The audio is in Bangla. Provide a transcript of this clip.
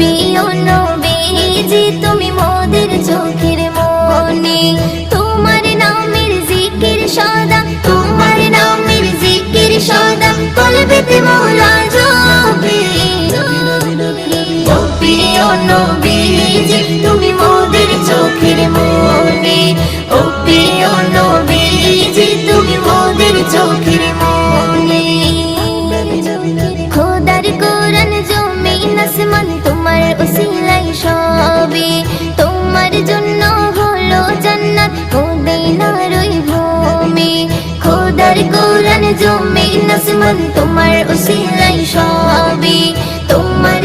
প্রিয় নবীজি তুমি মোদের চোখের মনি, তোমার নামের জিকির সদা, তোমার নামের জিকির সদা কলবেতে মওলা জপে। ও প্রিয় নবীজি তুমি মোদের চোখের মনি, ও প্রিয় নবীজি তুমি মোদের চোখের মনি। খোদার কোরআন জমিন আসমান তোমার উসিলাই সবে, তোমার জন্য হলো জান্নাত মদিনার ওই ভূমি। খোদার কোরআন জমিন আসমান তোমার উসিলাই সবে, তোমার